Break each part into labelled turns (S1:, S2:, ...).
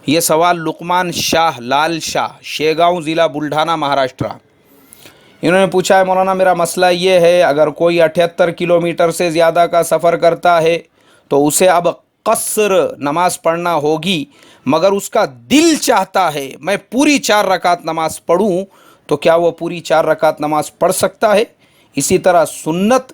S1: یہ سوال لقمان شاہ لال شاہ شیگاؤں ضلع بلڈھانا مہاراشٹر، انہوں نے پوچھا ہے مولانا میرا مسئلہ یہ ہے، اگر کوئی 78 کلومیٹر سے زیادہ کا سفر کرتا ہے تو اسے اب قصر نماز پڑھنا ہوگی، مگر اس کا دل چاہتا ہے میں پوری 4 رکعت نماز پڑھوں، تو کیا وہ پوری 4 رکعت نماز پڑھ سکتا ہے؟ اسی طرح سنت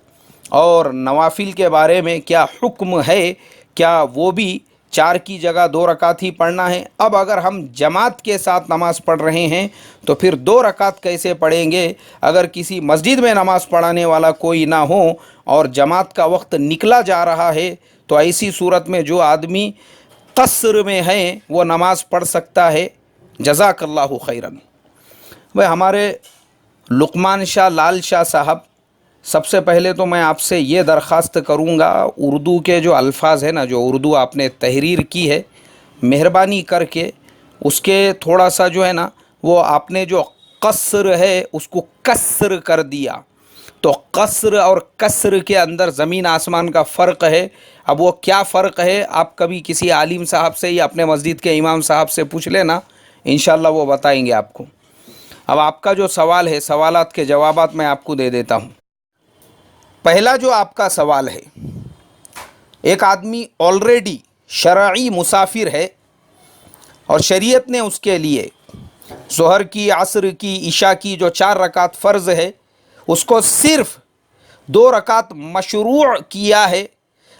S1: اور نوافل کے بارے میں کیا حکم ہے؟ کیا وہ بھی 4 کی جگہ 2 رکعت ہی پڑھنا ہے؟ اب اگر ہم جماعت کے ساتھ نماز پڑھ رہے ہیں تو پھر 2 رکعت کیسے پڑھیں گے؟ اگر کسی مسجد میں نماز پڑھانے والا کوئی نہ ہو اور جماعت کا وقت نکلا جا رہا ہے تو ایسی صورت میں جو آدمی قصر میں ہے وہ نماز پڑھ سکتا ہے؟ جزاک اللہ خیراً۔ بھائی ہمارے لقمان شاہ لال شاہ صاحب، سب سے پہلے تو میں آپ سے یہ درخواست کروں گا، اردو کے جو الفاظ ہیں نا، جو اردو آپ نے تحریر کی ہے، مہربانی کر کے اس کے تھوڑا سا جو ہے نا، وہ آپ نے جو قصر ہے اس کو کسر کر دیا، تو قصر اور کسر کے اندر زمین آسمان کا فرق ہے۔ اب وہ کیا فرق ہے آپ کبھی کسی عالم صاحب سے یا اپنے مسجد کے امام صاحب سے پوچھ لینا، انشاءاللہ وہ بتائیں گے آپ کو۔ اب آپ کا جو سوال ہے، سوالات کے جوابات میں آپ کو دے دیتا ہوں۔ پہلا جو آپ کا سوال ہے، ایک آدمی آلریڈی شرعی مسافر ہے اور شریعت نے اس کے لیے ظہر کی، عصر کی، عشاء کی جو 4 رکعت فرض ہے اس کو صرف 2 رکعت مشروع کیا ہے۔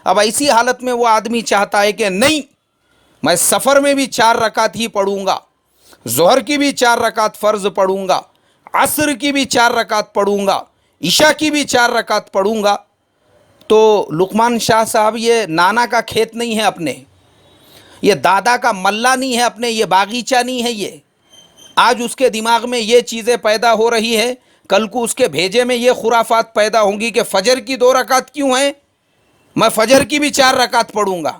S1: اب ایسی حالت میں وہ آدمی چاہتا ہے کہ نہیں، میں سفر میں بھی 4 رکعت ہی پڑھوں گا، ظہر کی بھی 4 رکعت فرض پڑھوں گا، عصر کی بھی 4 رکعت پڑھوں گا، عشاء کی بھی 4 رکعت پڑھوں گا۔ تو لقمان شاہ صاحب، یہ نانا کا کھیت نہیں ہے اپنے، یہ دادا کا ملہ نہیں ہے اپنے، یہ باغیچہ نہیں ہے۔ یہ آج اس کے دماغ میں یہ چیزیں پیدا ہو رہی ہے، کل کو اس کے بھیجے میں یہ خرافات پیدا ہوں گی کہ فجر کی 2 رکعت کیوں ہیں، میں فجر کی بھی 4 رکعت پڑھوں گا۔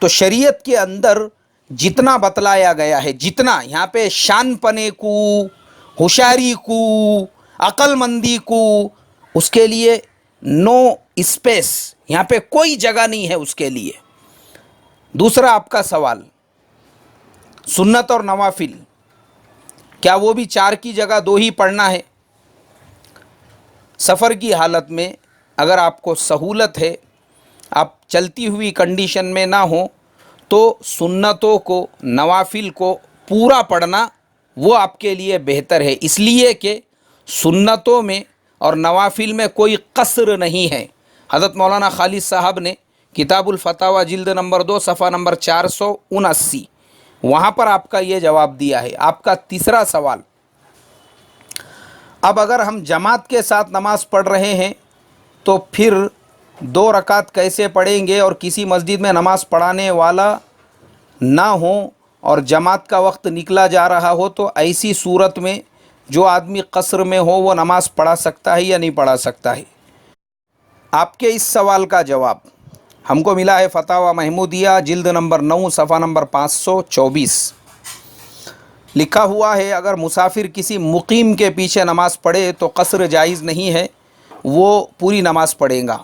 S1: تو شریعت کے اندر جتنا بتلایا گیا ہے، جتنا یہاں پہ شان پنے کو، ہوشیاری کو، عقل مندی کو، اس کے لیے نو اسپیس، یہاں پہ کوئی جگہ نہیں ہے اس کے لیے۔ دوسرا آپ کا سوال، سنت اور نوافل کیا وہ بھی 4 کی جگہ 2 ہی پڑھنا ہے؟ سفر کی حالت میں اگر آپ کو سہولت ہے، آپ چلتی ہوئی کنڈیشن میں نہ ہوں، تو سنتوں کو، نوافل کو پورا پڑھنا وہ آپ کے لیے بہتر ہے، اس لیے کہ سنتوں میں اور نوافل میں کوئی قصر نہیں ہے۔ حضرت مولانا خالد صاحب نے کتاب الفتاوی جلد نمبر 2 صفحہ نمبر 479 وہاں پر آپ کا یہ جواب دیا ہے۔ آپ کا تیسرا سوال، اب اگر ہم جماعت کے ساتھ نماز پڑھ رہے ہیں تو پھر 2 رکعت کیسے پڑھیں گے؟ اور کسی مسجد میں نماز پڑھانے والا نہ ہو اور جماعت کا وقت نکلا جا رہا ہو تو ایسی صورت میں جو آدمی قصر میں ہو وہ نماز پڑھا سکتا ہے یا نہیں پڑھا سکتا ہے؟ آپ کے اس سوال کا جواب ہم کو ملا ہے فتاوی محمودیہ جلد نمبر 9 صفحہ نمبر 524، لکھا ہوا ہے اگر مسافر کسی مقیم کے پیچھے نماز پڑھے تو قصر جائز نہیں ہے، وہ پوری نماز پڑھے گا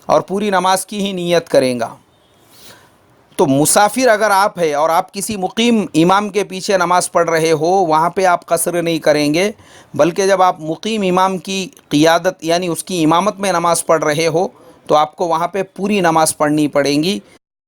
S1: اور پوری نماز کی ہی نیت کرے گا۔ تو مسافر اگر آپ ہے اور آپ کسی مقیم امام کے پیچھے نماز پڑھ رہے ہو، وہاں پہ آپ قصر نہیں کریں گے، بلکہ جب آپ مقیم امام کی قیادت یعنی اس کی امامت میں نماز پڑھ رہے ہو تو آپ کو وہاں پہ پوری نماز پڑھنی پڑیں گی۔